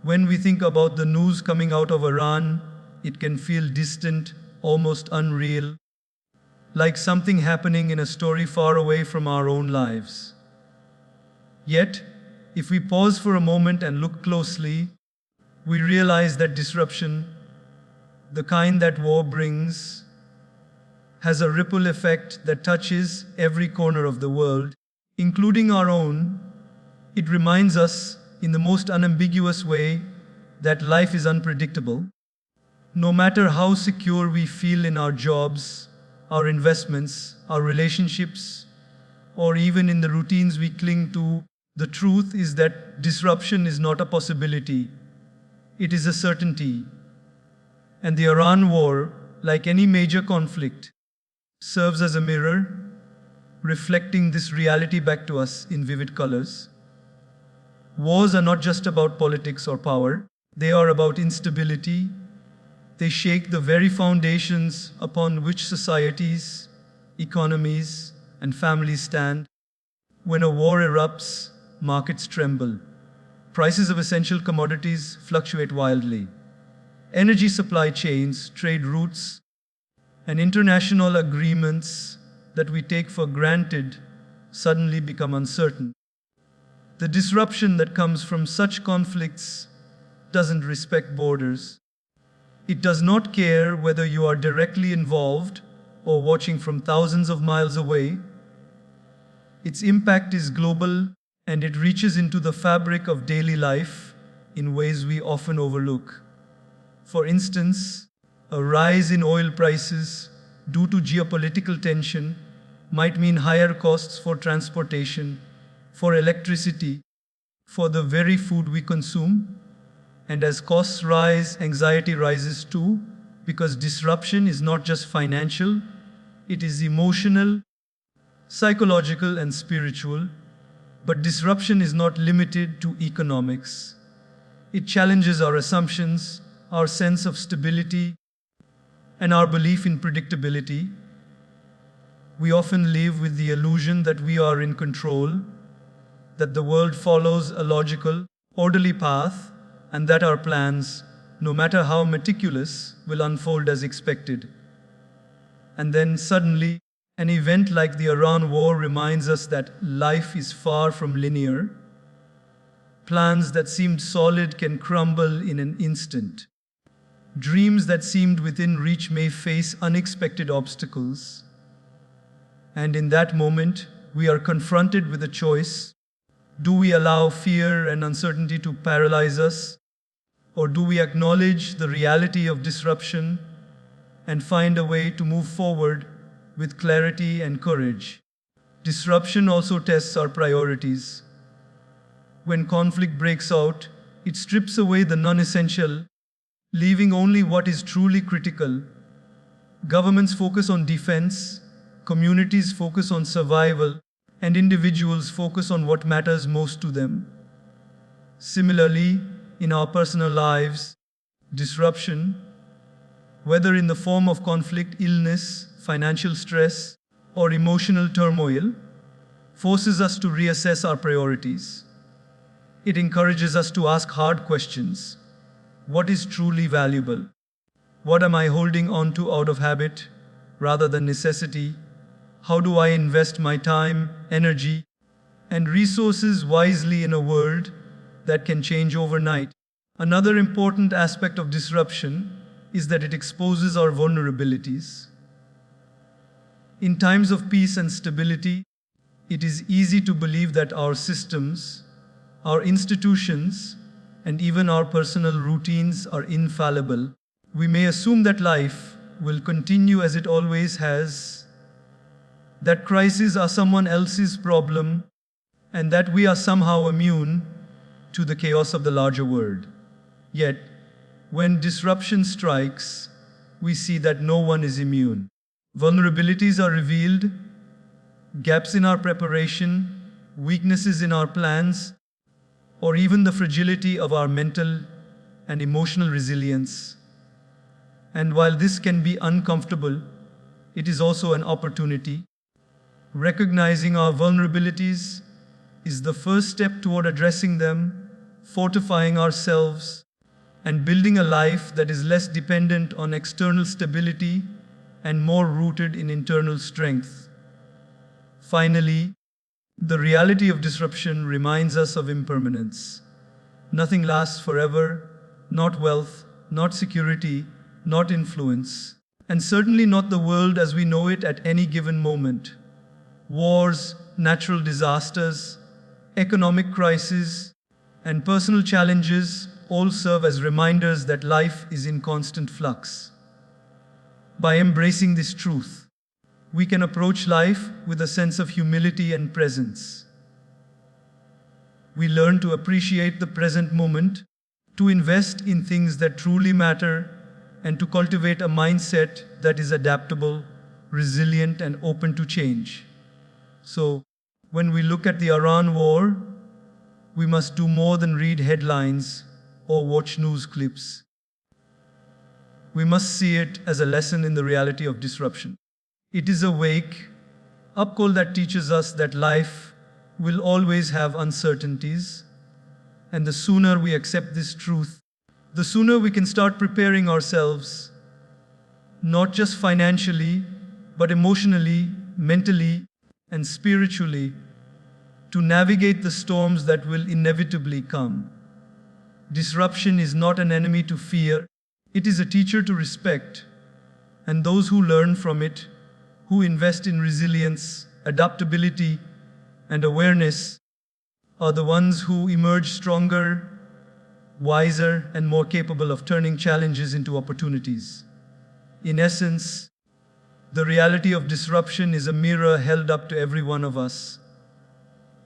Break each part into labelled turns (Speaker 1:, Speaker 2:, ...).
Speaker 1: When we think about the news coming out of Iran, it can feel distant, almost unreal, like something happening in a story far away from our own lives. Yet, if we pause for a moment and look closely, we realize that disruption, the kind that war brings, has a ripple effect that touches every corner of the world, including our own. It reminds us, in the most unambiguous way, that life is unpredictable. No matter how secure we feel in our jobs, our investments, our relationships, or even in the routines we cling to, the truth is that disruption is not a possibility. It is a certainty. And the Iran war, like any major conflict, serves as a mirror, reflecting this reality back to us in vivid colors. Wars are not just about politics or power, they are about instability. They shake the very foundations upon which societies, economies, and families stand. When a war erupts, markets tremble. Prices of essential commodities fluctuate wildly. Energy supply chains, trade routes, and international agreements that we take for granted suddenly become uncertain. The disruption that comes from such conflicts doesn't respect borders. It does not care whether you are directly involved or watching from thousands of miles away. Its impact is global, and it reaches into the fabric of daily life in ways we often overlook. For instance, a rise in oil prices due to geopolitical tension might mean higher costs for transportation, for electricity, for the very food we consume. And as costs rise, anxiety rises too, because disruption is not just financial, it is emotional, psychological, and spiritual. But disruption is not limited to economics. It challenges our assumptions, our sense of stability, and our belief in predictability. We often live with the illusion that we are in control, that the world follows a logical, orderly path, and that our plans, no matter how meticulous, will unfold as expected. And then suddenly, an event like the Iran war reminds us that life is far from linear. Plans that seemed solid can crumble in an instant. Dreams that seemed within reach may face unexpected obstacles. And in that moment, we are confronted with a choice. Do we allow fear and uncertainty to paralyze us? Or do we acknowledge the reality of disruption and find a way to move forward with clarity and courage? Disruption also tests our priorities. When conflict breaks out, it strips away the non-essential, leaving only what is truly critical. Governments focus on defense, communities focus on survival, and individuals focus on what matters most to them. Similarly, in our personal lives, disruption, whether in the form of conflict, illness, financial stress, or emotional turmoil, forces us to reassess our priorities. It encourages us to ask hard questions. What is truly valuable? What am I holding on to out of habit rather than necessity? How do I invest my time, energy, and resources wisely in a world that can change overnight? Another important aspect of disruption is that it exposes our vulnerabilities. In times of peace and stability, it is easy to believe that our systems, our institutions, and even our personal routines are infallible. We may assume that life will continue as it always has, that crises are someone else's problem, and that we are somehow immune to the chaos of the larger world. Yet, when disruption strikes, we see that no one is immune. Vulnerabilities are revealed, gaps in our preparation, weaknesses in our plans, or even the fragility of our mental and emotional resilience. And while this can be uncomfortable, it is also an opportunity. Recognizing our vulnerabilities is the first step toward addressing them fortifying ourselves, and building a life that is less dependent on external stability and more rooted in internal strength. Finally, the reality of disruption reminds us of impermanence. Nothing lasts forever, not wealth, not security, not influence, and certainly not the world as we know it at any given moment. Wars, natural disasters, economic crises, and personal challenges all serve as reminders that life is in constant flux. By embracing this truth, we can approach life with a sense of humility and presence. We learn to appreciate the present moment, to invest in things that truly matter, and to cultivate a mindset that is adaptable, resilient, and open to change. So, when we look at the Iran war, we must do more than read headlines or watch news clips. We must see it as a lesson in the reality of disruption. It is a wake-up call that teaches us that life will always have uncertainties, and the sooner we accept this truth, the sooner we can start preparing ourselves, not just financially, but emotionally, mentally, and spiritually, to navigate the storms that will inevitably come. Disruption is not an enemy to fear, it is a teacher to respect, and those who learn from it, who invest in resilience, adaptability, and awareness, are the ones who emerge stronger, wiser, and more capable of turning challenges into opportunities. In essence, the reality of disruption is a mirror held up to every one of us.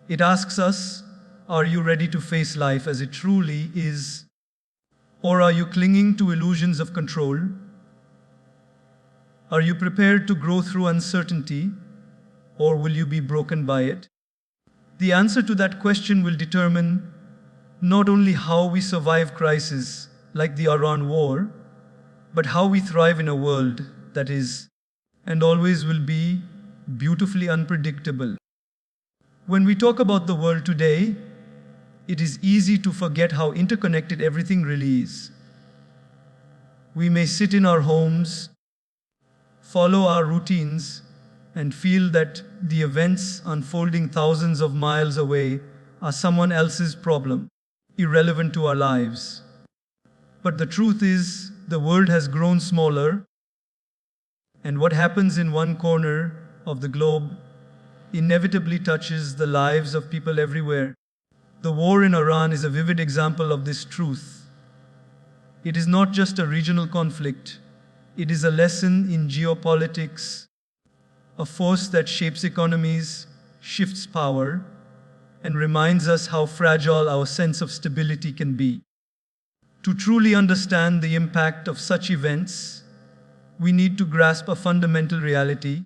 Speaker 1: It asks us, are you ready to face life as it truly is? Or are you clinging to illusions of control? Are you prepared to grow through uncertainty, or will you be broken by it? The answer to that question will determine not only how we survive crises like the Iran war, but how we thrive in a world that is, and always will be, beautifully unpredictable. When we talk about the world today, it is easy to forget how interconnected everything really is. We may sit in our homes, follow our routines, and feel that the events unfolding thousands of miles away are someone else's problem, irrelevant to our lives. But the truth is, the world has grown smaller, and what happens in one corner of the globe inevitably touches the lives of people everywhere. The war in Iran is a vivid example of this truth. It is not just a regional conflict, it is a lesson in geopolitics, a force that shapes economies, shifts power, and reminds us how fragile our sense of stability can be. To truly understand the impact of such events, we need to grasp a fundamental reality.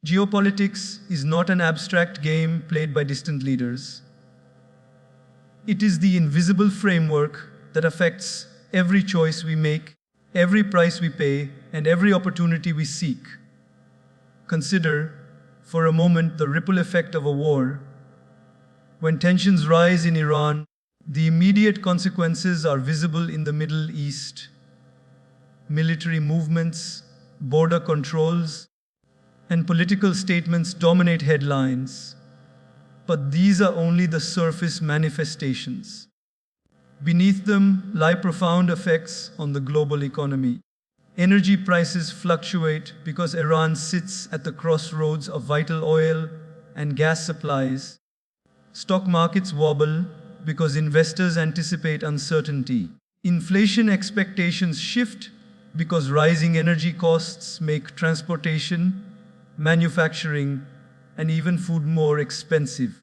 Speaker 1: Geopolitics is not an abstract game played by distant leaders. It is the invisible framework that affects every choice we make, every price we pay, and every opportunity we seek. Consider, for a moment, the ripple effect of a war. When tensions rise in Iran, the immediate consequences are visible in the Middle East. Military movements, border controls, and political statements dominate headlines. But these are only the surface manifestations. Beneath them lie profound effects on the global economy. Energy prices fluctuate because Iran sits at the crossroads of vital oil and gas supplies. Stock markets wobble because investors anticipate uncertainty. Inflation expectations shift because rising energy costs make transportation, manufacturing, and even food more expensive.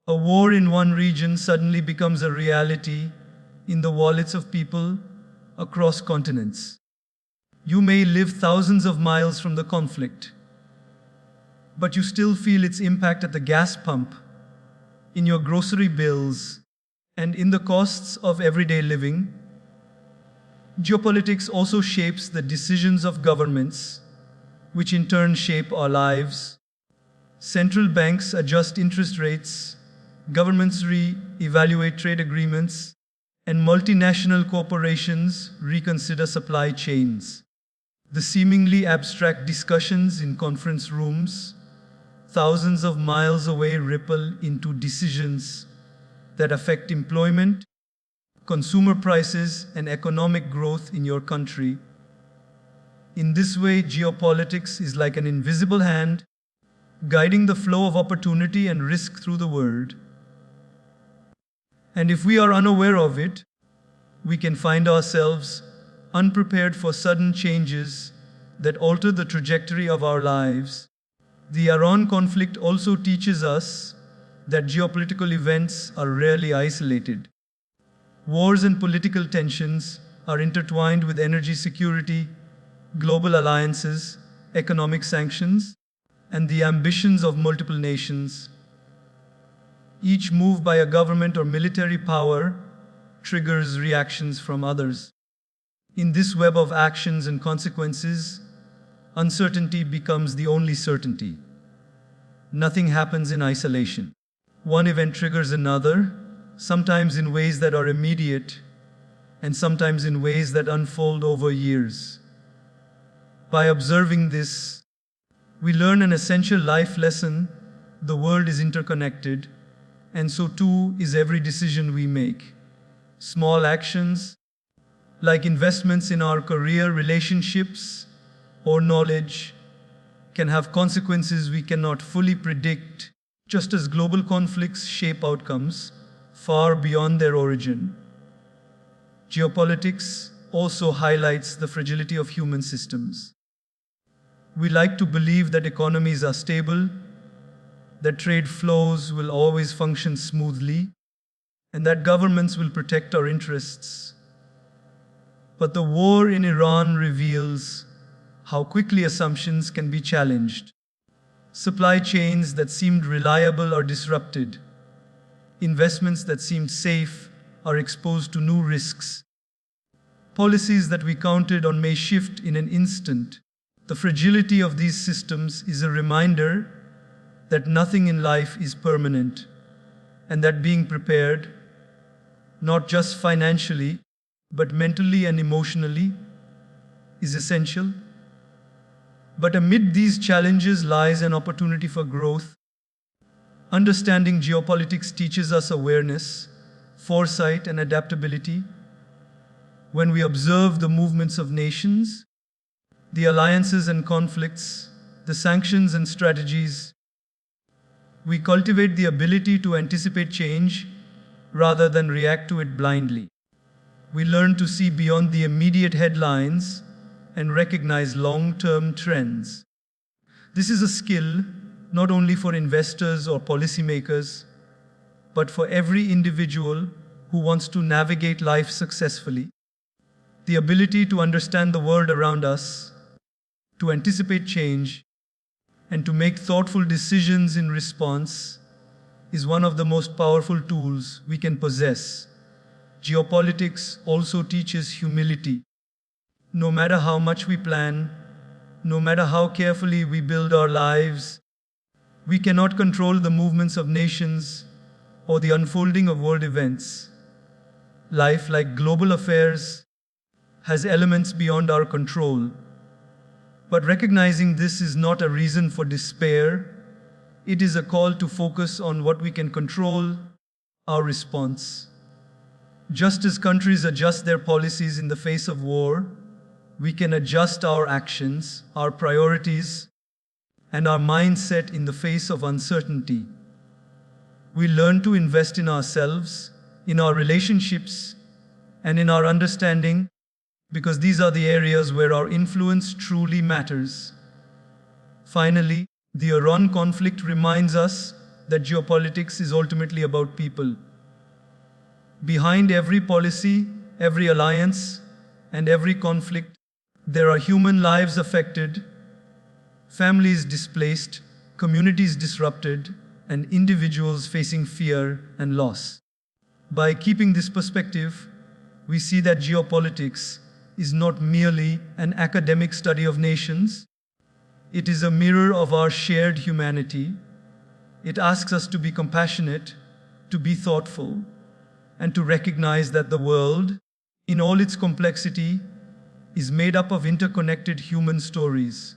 Speaker 1: A war in one region suddenly becomes a reality in the wallets of people across continents. You may live thousands of miles from the conflict, but you still feel its impact at the gas pump, in your grocery bills, and in the costs of everyday living. Geopolitics also shapes the decisions of governments, which in turn shape our lives. Central banks adjust interest rates, governments re-evaluate trade agreements, and multinational corporations reconsider supply chains. The seemingly abstract discussions in conference rooms, thousands of miles away, ripple into decisions that affect employment, consumer prices, and economic growth in your country. In this way, geopolitics is like an invisible hand guiding the flow of opportunity and risk through the world. And if we are unaware of it, we can find ourselves unprepared for sudden changes that alter the trajectory of our lives. The Iran conflict also teaches us that geopolitical events are rarely isolated. Wars and political tensions are intertwined with energy security, global alliances, economic sanctions, and the ambitions of multiple nations. Each move by a government or military power triggers reactions from others. In this web of actions and consequences, uncertainty becomes the only certainty. Nothing happens in isolation. One event triggers another, sometimes in ways that are immediate, and sometimes in ways that unfold over years. By observing this, we learn an essential life lesson: the world is interconnected, and so too is every decision we make. Small actions, like investments in our career, relationships, or knowledge, can have consequences we cannot fully predict, just as global conflicts shape outcomes far beyond their origin. Geopolitics also highlights the fragility of human systems. We like to believe that economies are stable, that trade flows will always function smoothly, and that governments will protect our interests. But the war in Iran reveals how quickly assumptions can be challenged. Supply chains that seemed reliable are disrupted. Investments that seemed safe are exposed to new risks. Policies that we counted on may shift in an instant. The fragility of these systems is a reminder that nothing in life is permanent, and that being prepared, not just financially, but mentally and emotionally, is essential. But amid these challenges lies an opportunity for growth. Understanding geopolitics teaches us awareness, foresight, and adaptability. When we observe the movements of nations, the alliances and conflicts, the sanctions and strategies, we cultivate the ability to anticipate change rather than react to it blindly. We learn to see beyond the immediate headlines and recognize long-term trends. This is a skill not only for investors or policymakers, but for every individual who wants to navigate life successfully. The ability to understand the world around us, to anticipate change, and to make thoughtful decisions in response is one of the most powerful tools we can possess. Geopolitics also teaches humility. No matter how much we plan, no matter how carefully we build our lives, we cannot control the movements of nations or the unfolding of world events. Life, like global affairs, has elements beyond our control. But recognizing this is not a reason for despair. It is a call to focus on what we can control, our response. Just as countries adjust their policies in the face of war, we can adjust our actions, our priorities, and our mindset in the face of uncertainty. We learn to invest in ourselves, in our relationships, and in our understanding, because these are the areas where our influence truly matters. Finally, the Iran conflict reminds us that geopolitics is ultimately about people. Behind every policy, every alliance, and every conflict, there are human lives affected, families displaced, communities disrupted, and individuals facing fear and loss. By keeping this perspective, we see that geopolitics is not merely an academic study of nations. It is a mirror of our shared humanity. It asks us to be compassionate, to be thoughtful, and to recognize that the world, in all its complexity, is made up of interconnected human stories.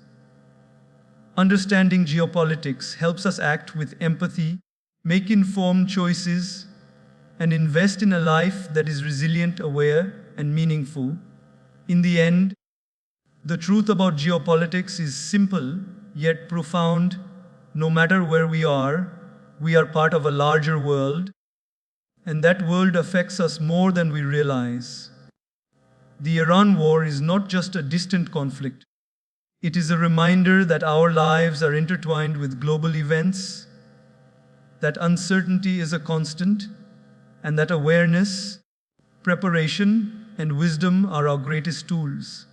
Speaker 1: Understanding geopolitics helps us act with empathy, make informed choices, and invest in a life that is resilient, aware, and meaningful. In the end, the truth about geopolitics is simple yet profound. No matter where we are part of a larger world, and that world affects us more than we realize. The Iran war is not just a distant conflict. It is a reminder that our lives are intertwined with global events, that uncertainty is a constant, and that awareness, preparation, and wisdom are our greatest tools.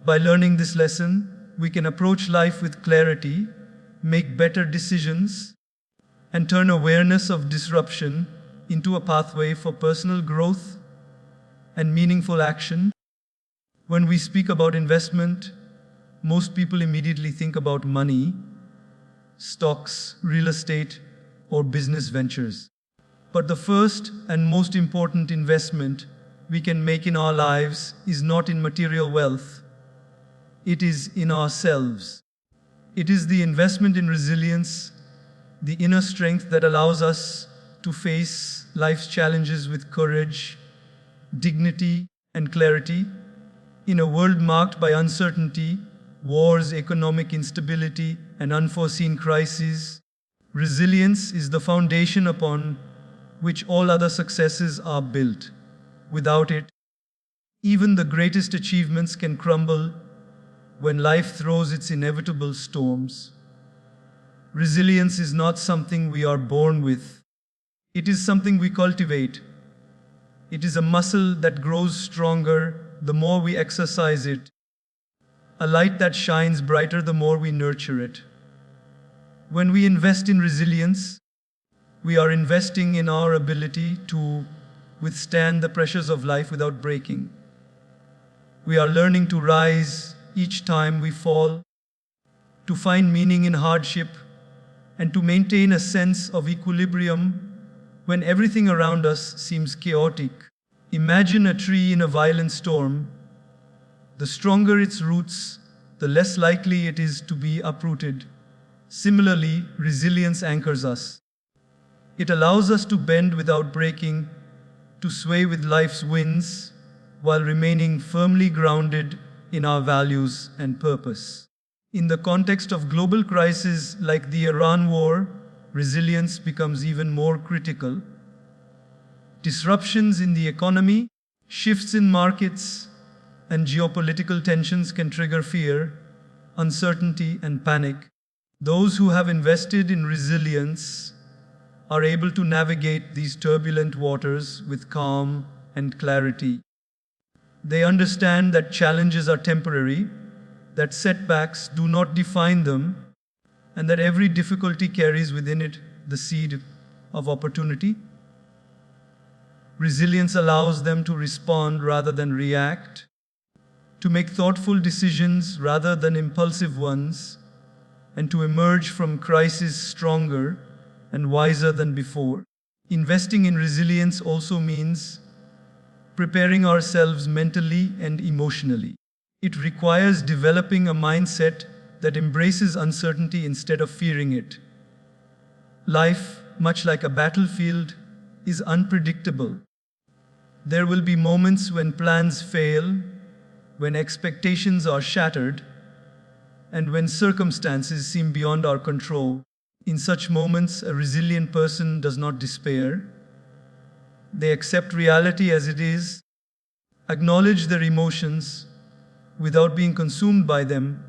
Speaker 1: By learning this lesson, we can approach life with clarity, make better decisions, and turn awareness of disruption into a pathway for personal growth and meaningful action. When we speak about investment, most people immediately think about money, stocks, real estate, or business ventures. But the first and most important investment we can make in our lives is not in material wealth. It is in ourselves. It is the investment in resilience, the inner strength that allows us to face life's challenges with courage, dignity, and clarity. In a world marked by uncertainty, wars, economic instability, and unforeseen crises, resilience is the foundation upon which all other successes are built. Without it, even the greatest achievements can crumble when life throws its inevitable storms. Resilience is not something we are born with. It is something we cultivate. It is a muscle that grows stronger the more we exercise it, a light that shines brighter the more we nurture it. When we invest in resilience, we are investing in our ability to withstand the pressures of life without breaking. We are learning to rise each time we fall, to find meaning in hardship, and to maintain a sense of equilibrium when everything around us seems chaotic. Imagine a tree in a violent storm. The stronger its roots, the less likely it is to be uprooted. Similarly, resilience anchors us. It allows us to bend without breaking, to sway with life's winds, while remaining firmly grounded in our values and purpose. In the context of global crises like the Iran war, resilience becomes even more critical. Disruptions in the economy, shifts in markets, and geopolitical tensions can trigger fear, uncertainty, and panic. Those who have invested in resilience are able to navigate these turbulent waters with calm and clarity. They understand that challenges are temporary, that setbacks do not define them, and that every difficulty carries within it the seed of opportunity. Resilience allows them to respond rather than react, to make thoughtful decisions rather than impulsive ones, and to emerge from crisis stronger and wiser than before. Investing in resilience also means preparing ourselves mentally and emotionally. It requires developing a mindset that embraces uncertainty instead of fearing it. Life, much like a battlefield, is unpredictable. There will be moments when plans fail, when expectations are shattered, and when circumstances seem beyond our control. In such moments, a resilient person does not despair. They accept reality as it is, acknowledge their emotions without being consumed by them,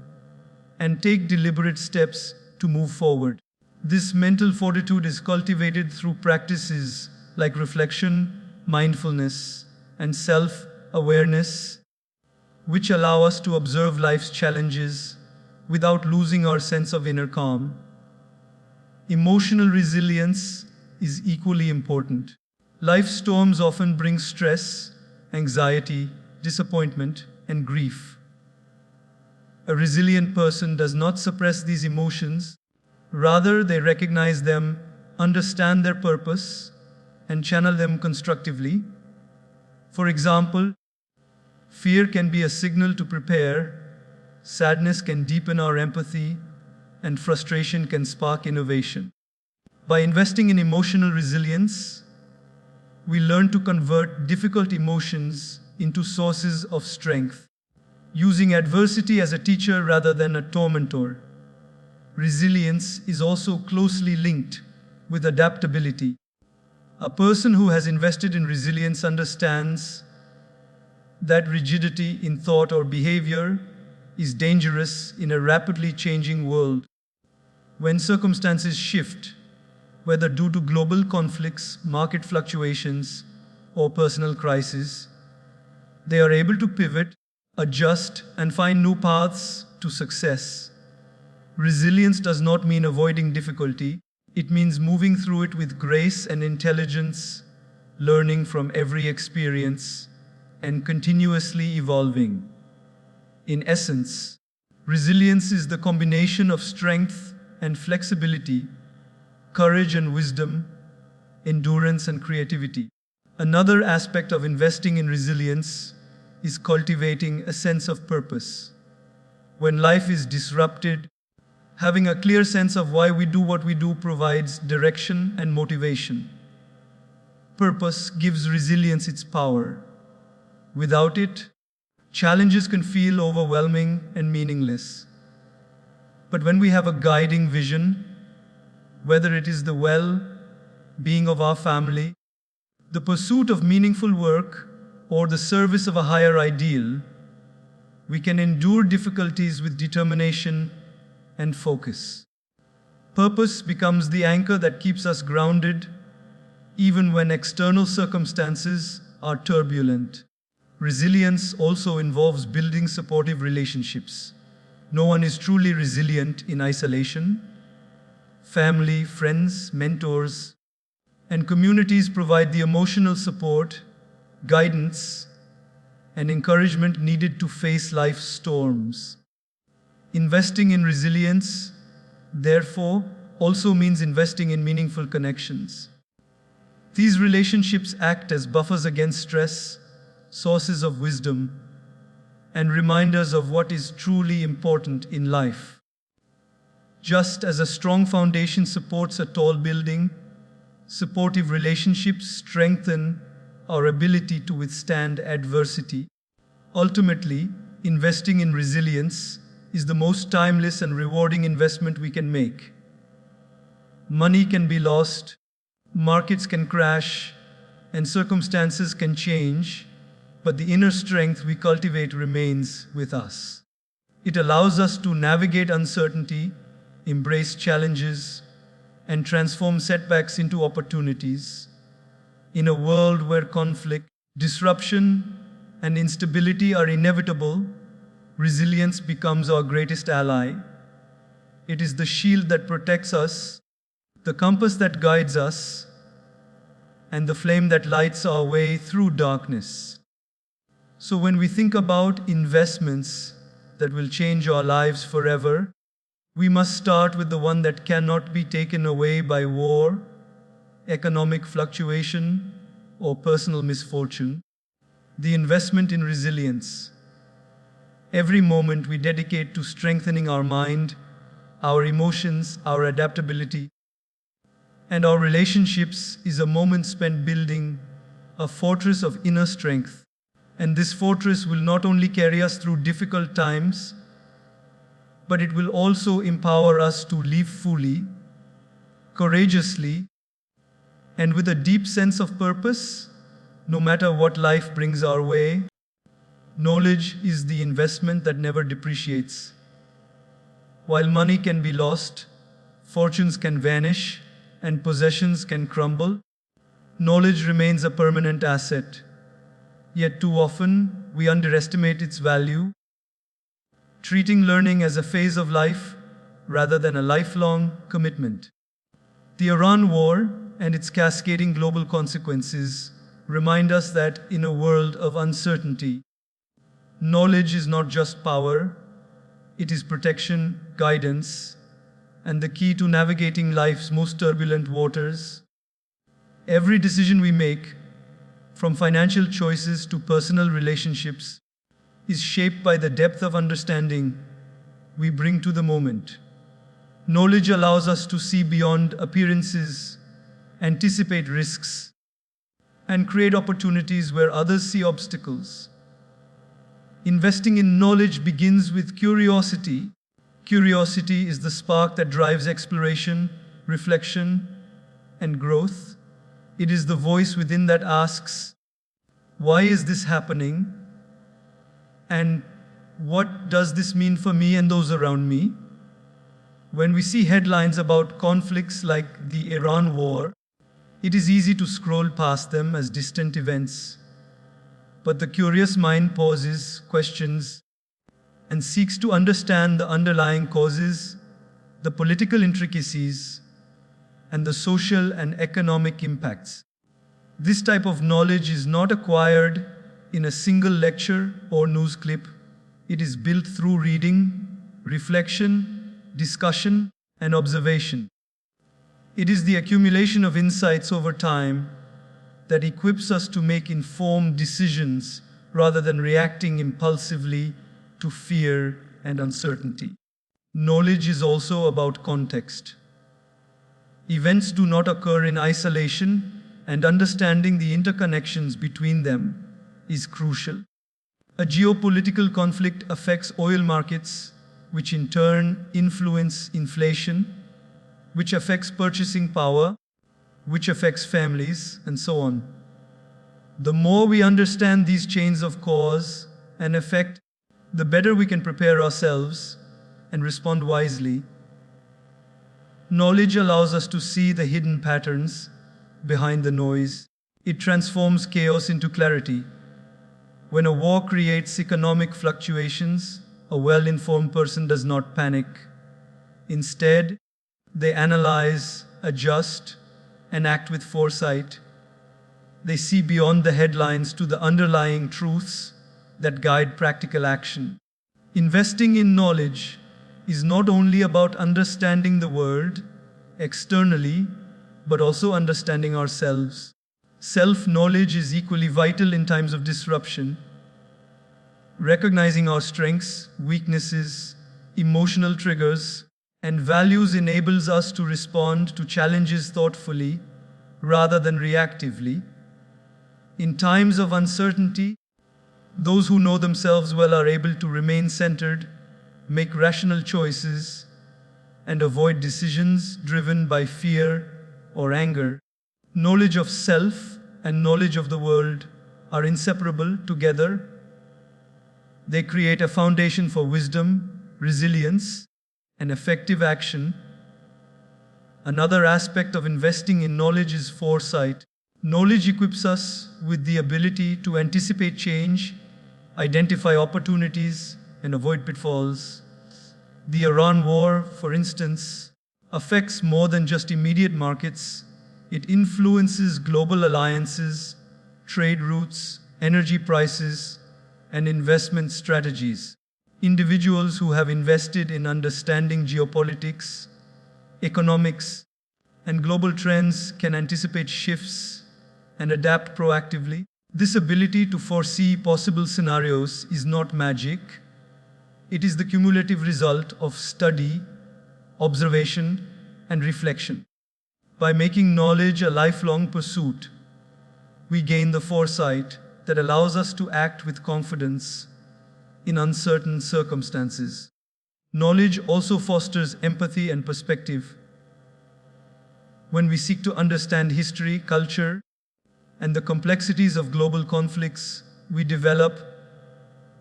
Speaker 1: and take deliberate steps to move forward. This mental fortitude is cultivated through practices like reflection, mindfulness, and self-awareness, which allow us to observe life's challenges without losing our sense of inner calm. Emotional resilience is equally important. Life's storms often bring stress, anxiety, disappointment, and grief. A resilient person does not suppress these emotions. Rather, they recognize them, understand their purpose, and channel them constructively. For example, fear can be a signal to prepare, sadness can deepen our empathy, and frustration can spark innovation. By investing in emotional resilience, we learn to convert difficult emotions into sources of strength, using adversity as a teacher rather than a tormentor. Resilience is also closely linked with adaptability. A person who has invested in resilience understands that rigidity in thought or behavior is dangerous in a rapidly changing world. When circumstances shift, whether due to global conflicts, market fluctuations, or personal crises, they are able to pivot, adjust, and find new paths to success. Resilience does not mean avoiding difficulty, it means moving through it with grace and intelligence, learning from every experience, and continuously evolving. In essence, resilience is the combination of strength and flexibility, courage and wisdom, endurance and creativity. Another aspect of investing in resilience is cultivating a sense of purpose. When life is disrupted, having a clear sense of why we do what we do provides direction and motivation. Purpose gives resilience its power. Without it, challenges can feel overwhelming and meaningless. But when we have a guiding vision, whether it is the well-being of our family, the pursuit of meaningful work, or the service of a higher ideal, we can endure difficulties with determination and focus. Purpose becomes the anchor that keeps us grounded, even when external circumstances are turbulent. Resilience also involves building supportive relationships. No one is truly resilient in isolation. Family, friends, mentors, and communities provide the emotional support, guidance, and encouragement needed to face life's storms. Investing in resilience, therefore, also means investing in meaningful connections. These relationships act as buffers against stress, sources of wisdom, and reminders of what is truly important in life. Just as a strong foundation supports a tall building, supportive relationships strengthen our ability to withstand adversity. Ultimately, investing in resilience is the most timeless and rewarding investment we can make. Money can be lost, markets can crash, and circumstances can change, but the inner strength we cultivate remains with us. It allows us to navigate uncertainty, embrace challenges, and transform setbacks into opportunities. In a world where conflict, disruption, and instability are inevitable, resilience becomes our greatest ally. It is the shield that protects us, the compass that guides us, and the flame that lights our way through darkness. So when we think about investments that will change our lives forever, we must start with the one that cannot be taken away by war, economic fluctuation, or personal misfortune: the investment in resilience. Every moment we dedicate to strengthening our mind, our emotions, our adaptability, and our relationships is a moment spent building a fortress of inner strength. And this fortress will not only carry us through difficult times, but it will also empower us to live fully, courageously, and with a deep sense of purpose, no matter what life brings our way. Knowledge is the investment that never depreciates. While money can be lost, fortunes can vanish, and possessions can crumble, knowledge remains a permanent asset. Yet too often, we underestimate its value, treating learning as a phase of life rather than a lifelong commitment. The Iran war and its cascading global consequences remind us that in a world of uncertainty, knowledge is not just power, it is protection, guidance, and the key to navigating life's most turbulent waters. Every decision we make, from financial choices to personal relationships, is shaped by the depth of understanding we bring to the moment. Knowledge allows us to see beyond appearances, anticipate risks, and create opportunities where others see obstacles. Investing in knowledge begins with curiosity. Curiosity is the spark that drives exploration, reflection, and growth. It is the voice within that asks, why is this happening? And what does this mean for me and those around me? When we see headlines about conflicts like the Iran war, it is easy to scroll past them as distant events. But the curious mind pauses, questions, and seeks to understand the underlying causes, the political intricacies, and the social and economic impacts. This type of knowledge is not acquired in a single lecture or news clip. It is built through reading, reflection, discussion, and observation. It is the accumulation of insights over time that equips us to make informed decisions rather than reacting impulsively to fear and uncertainty. Knowledge is also about context. Events do not occur in isolation, and understanding the interconnections between them is crucial. A geopolitical conflict affects oil markets, which in turn influence inflation, which affects purchasing power, which affects families, and so on. The more we understand these chains of cause and effect, the better we can prepare ourselves and respond wisely. Knowledge allows us to see the hidden patterns behind the noise. It transforms chaos into clarity. When a war creates economic fluctuations, a well-informed person does not panic. Instead, they analyze, adjust, and act with foresight. They see beyond the headlines to the underlying truths that guide practical action. Investing in knowledge is not only about understanding the world externally, but also understanding ourselves. Self-knowledge is equally vital in times of disruption. Recognizing our strengths, weaknesses, emotional triggers, and values enables us to respond to challenges thoughtfully rather than reactively. In times of uncertainty, those who know themselves well are able to remain centered, make rational choices, and avoid decisions driven by fear or anger. Knowledge of self and knowledge of the world are inseparable together. They create a foundation for wisdom, resilience, and effective action. Another aspect of investing in knowledge is foresight. Knowledge equips us with the ability to anticipate change, identify opportunities, and avoid pitfalls. The Iran war, for instance, affects more than just immediate markets. It influences global alliances, trade routes, energy prices, and investment strategies. Individuals who have invested in understanding geopolitics, economics, and global trends can anticipate shifts and adapt proactively. This ability to foresee possible scenarios is not magic. It is the cumulative result of study, observation, and reflection. By making knowledge a lifelong pursuit, we gain the foresight that allows us to act with confidence in uncertain circumstances. Knowledge also fosters empathy and perspective. When we seek to understand history, culture, and the complexities of global conflicts, we develop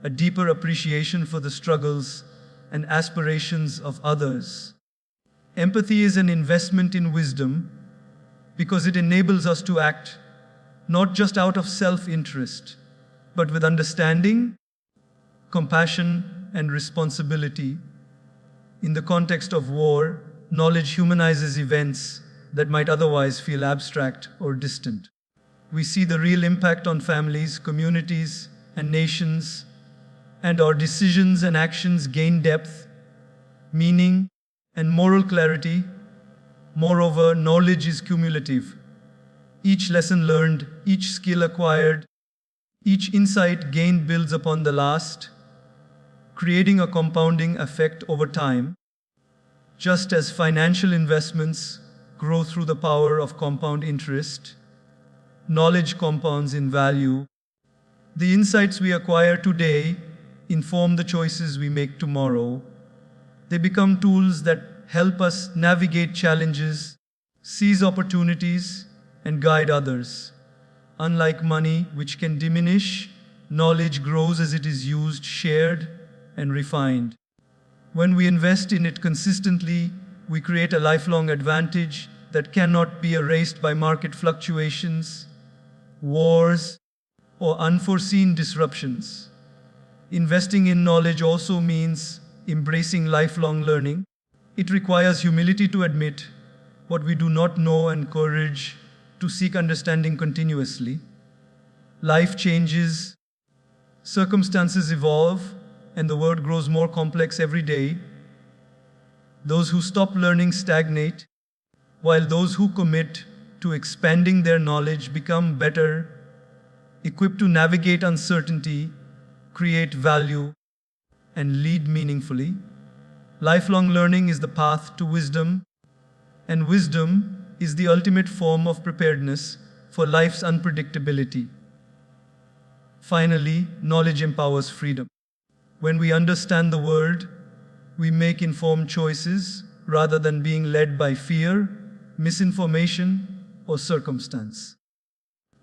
Speaker 1: a deeper appreciation for the struggles and aspirations of others. Empathy is an investment in wisdom because it enables us to act not just out of self-interest, but with understanding, compassion, and responsibility. In the context of war, knowledge humanizes events that might otherwise feel abstract or distant. We see the real impact on families, communities, and nations, and our decisions and actions gain depth, meaning, and moral clarity. Moreover, knowledge is cumulative. Each lesson learned, each skill acquired, each insight gained builds upon the last, creating a compounding effect over time. Just as financial investments grow through the power of compound interest, knowledge compounds in value. The insights we acquire today inform the choices we make tomorrow. They become tools that help us navigate challenges, seize opportunities, and guide others. Unlike money, which can diminish, knowledge grows as it is used, shared, and refined. When we invest in it consistently, we create a lifelong advantage that cannot be erased by market fluctuations, wars, or unforeseen disruptions. Investing in knowledge also means embracing lifelong learning. It requires humility to admit what we do not know and courage to seek understanding continuously. Life changes, circumstances evolve, and the world grows more complex every day. Those who stop learning stagnate, while those who commit to expanding their knowledge become better, equipped to navigate uncertainty, create value, and lead meaningfully. Lifelong learning is the path to wisdom, and wisdom is the ultimate form of preparedness for life's unpredictability. Finally, knowledge empowers freedom. When we understand the world, we make informed choices rather than being led by fear, misinformation, or circumstance.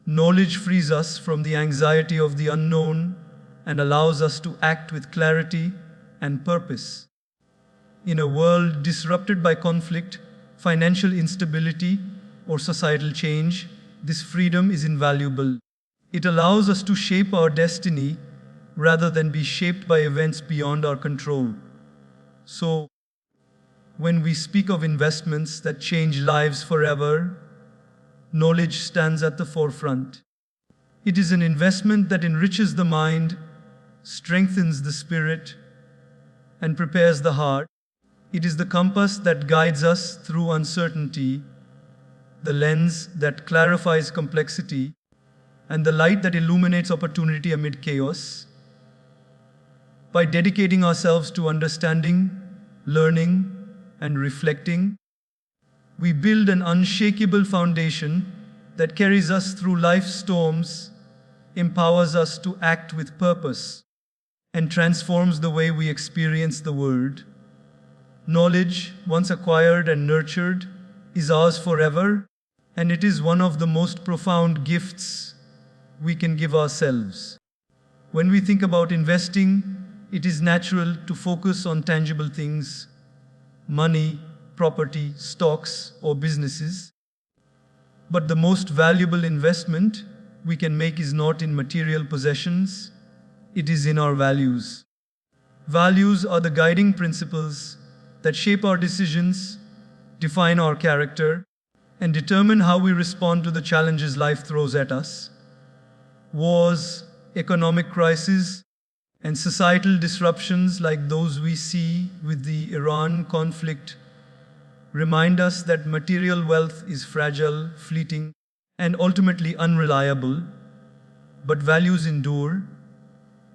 Speaker 1: Knowledge frees us from the anxiety of the unknown and allows us to act with clarity and purpose. In a world disrupted by conflict, financial instability, or societal change, this freedom is invaluable. It allows us to shape our destiny rather than be shaped by events beyond our control. So, when we speak of investments that change lives forever, knowledge stands at the forefront. It is an investment that enriches the mind, strengthens the spirit, and prepares the heart. It is the compass that guides us through uncertainty, the lens that clarifies complexity, and the light that illuminates opportunity amid chaos. By dedicating ourselves to understanding, learning, and reflecting, we build an unshakable foundation that carries us through life's storms, empowers us to act with purpose, and transforms the way we experience the world. Knowledge, once acquired and nurtured, is ours forever, and it is one of the most profound gifts we can give ourselves. When we think about investing, it is natural to focus on tangible things, money, property, stocks, or businesses. But the most valuable investment we can make is not in material possessions, it is in our values. Values are the guiding principles that shape our decisions, define our character, and determine how we respond to the challenges life throws at us. Wars, economic crises, and societal disruptions like those we see with the Iran conflict remind us that material wealth is fragile, fleeting, and ultimately unreliable, but values endure.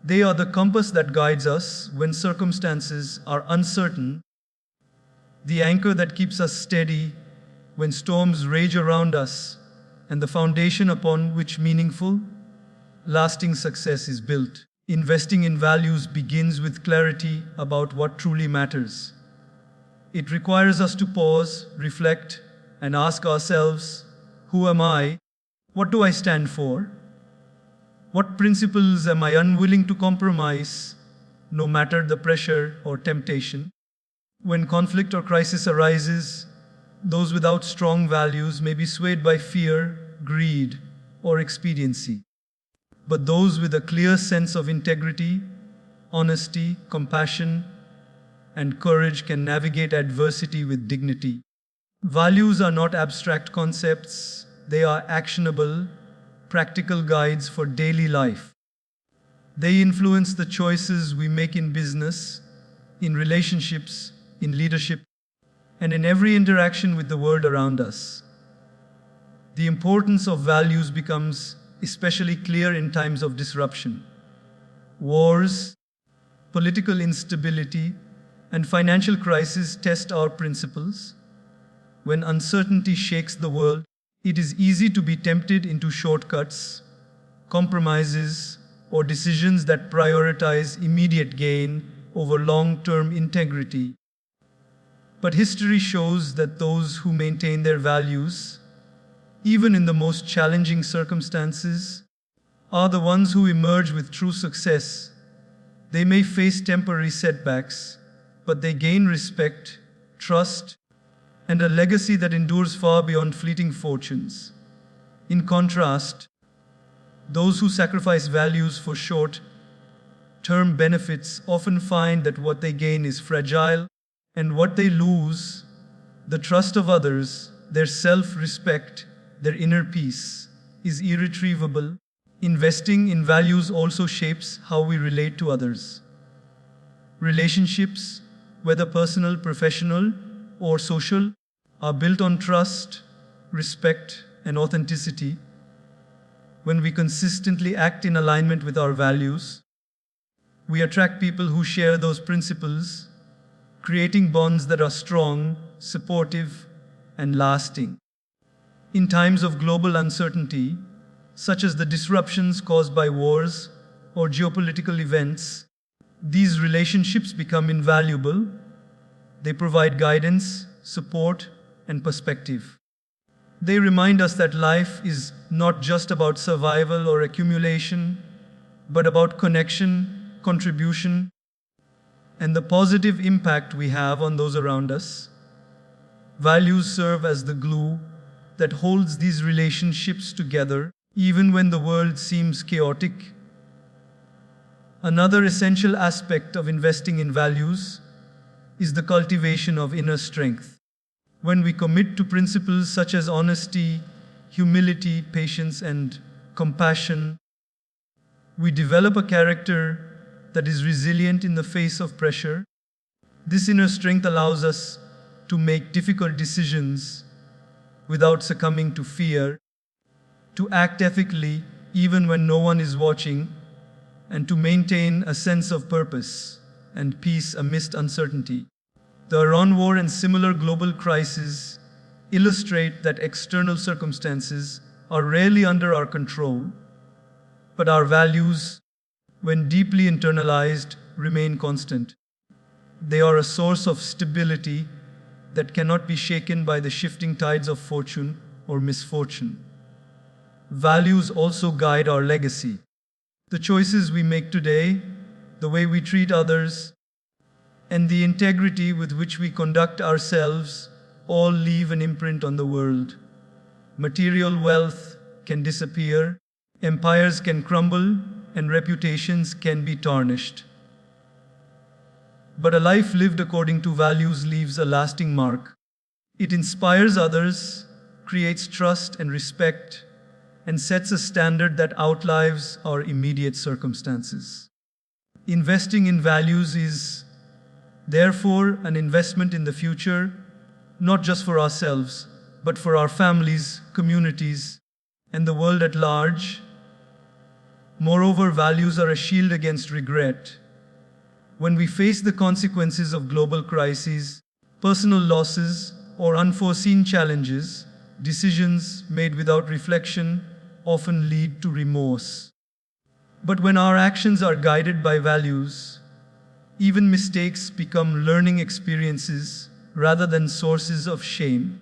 Speaker 1: They are the compass that guides us when circumstances are uncertain, the anchor that keeps us steady when storms rage around us, and the foundation upon which meaningful, lasting success is built. Investing in values begins with clarity about what truly matters. It requires us to pause, reflect, and ask ourselves, who am I? What do I stand for? What principles am I unwilling to compromise, no matter the pressure or temptation? When conflict or crisis arises, those without strong values may be swayed by fear, greed, or expediency. But those with a clear sense of integrity, honesty, compassion, and courage can navigate adversity with dignity. Values are not abstract concepts, they are actionable, practical guides for daily life. They influence the choices we make in business, in relationships, in leadership, and in every interaction with the world around us. The importance of values becomes especially clear in times of disruption. Wars, political instability, and financial crisis test our principles. When uncertainty shakes the world, it is easy to be tempted into shortcuts, compromises, or decisions that prioritize immediate gain over long-term integrity. But history shows that those who maintain their values, even in the most challenging circumstances, are the ones who emerge with true success. They may face temporary setbacks, but they gain respect, trust, and a legacy that endures far beyond fleeting fortunes. In contrast, those who sacrifice values for short-term benefits often find that what they gain is fragile, and what they lose, the trust of others, their self-respect, their inner peace, is irretrievable. Investing in values also shapes how we relate to others. Relationships, whether personal, professional, or social, are built on trust, respect, and authenticity. When we consistently act in alignment with our values, we attract people who share those principles, creating bonds that are strong, supportive, and lasting. In times of global uncertainty, such as the disruptions caused by wars or geopolitical events, these relationships become invaluable. They provide guidance, support, and perspective. They remind us that life is not just about survival or accumulation, but about connection, contribution, and the positive impact we have on those around us. Values serve as the glue that holds these relationships together, even when the world seems chaotic. Another essential aspect of investing in values is the cultivation of inner strength. When we commit to principles such as honesty, humility, patience, and compassion, we develop a character that is resilient in the face of pressure. This inner strength allows us to make difficult decisions without succumbing to fear, to act ethically even when no one is watching, and to maintain a sense of purpose and peace amidst uncertainty. The Iran war and similar global crises illustrate that external circumstances are rarely under our control, but our values, when deeply internalized, remain constant. They are a source of stability that cannot be shaken by the shifting tides of fortune or misfortune. Values also guide our legacy. The choices we make today, the way we treat others, and the integrity with which we conduct ourselves all leave an imprint on the world. Material wealth can disappear, empires can crumble, and reputations can be tarnished. But a life lived according to values leaves a lasting mark. It inspires others, creates trust and respect, and sets a standard that outlives our immediate circumstances. Investing in values is, therefore, an investment in the future, not just for ourselves, but for our families, communities, and the world at large. Moreover, values are a shield against regret. When we face the consequences of global crises, personal losses, or unforeseen challenges, decisions made without reflection often lead to remorse. But when our actions are guided by values, even mistakes become learning experiences rather than sources of shame.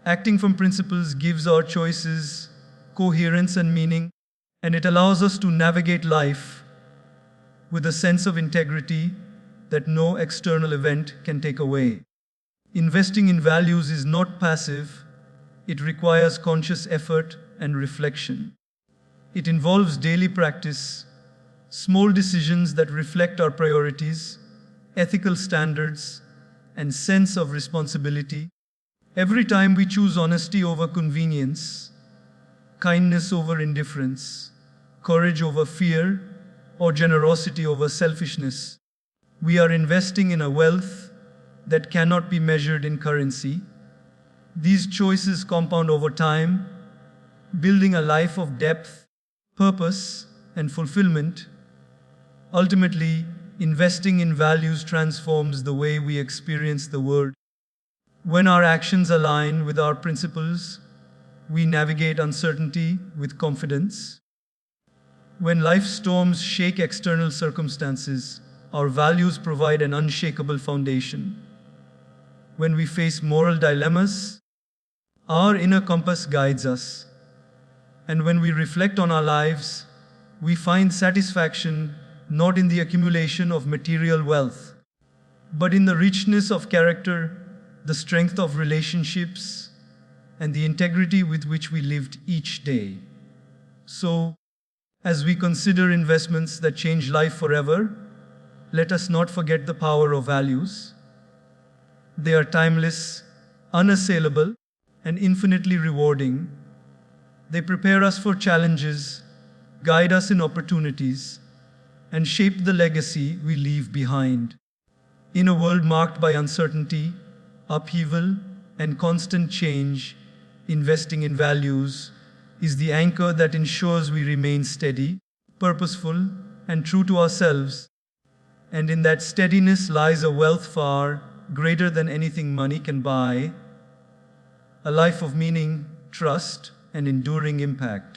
Speaker 1: Acting from principles gives our choices coherence and meaning, and it allows us to navigate life with a sense of integrity that no external event can take away. Investing in values is not passive, it requires conscious effort and reflection. It involves daily practice, small decisions that reflect our priorities, ethical standards, and sense of responsibility. Every time we choose honesty over convenience, kindness over indifference, courage over fear, or generosity over selfishness, we are investing in a wealth that cannot be measured in currency. These choices compound over time, building a life of depth, purpose, and fulfillment. Ultimately, investing in values transforms the way we experience the world. When our actions align with our principles, we navigate uncertainty with confidence. When life storms shake external circumstances, our values provide an unshakable foundation. When we face moral dilemmas, our inner compass guides us. And when we reflect on our lives, we find satisfaction not in the accumulation of material wealth, but in the richness of character, the strength of relationships, and the integrity with which we lived each day. So, as we consider investments that change life forever, let us not forget the power of values. They are timeless, unassailable, and infinitely rewarding. They prepare us for challenges, guide us in opportunities, and shape the legacy we leave behind. In a world marked by uncertainty, upheaval, and constant change, investing in values is the anchor that ensures we remain steady, purposeful, and true to ourselves. And in that steadiness lies a wealth far greater than anything money can buy, a life of meaning, trust, and enduring impact.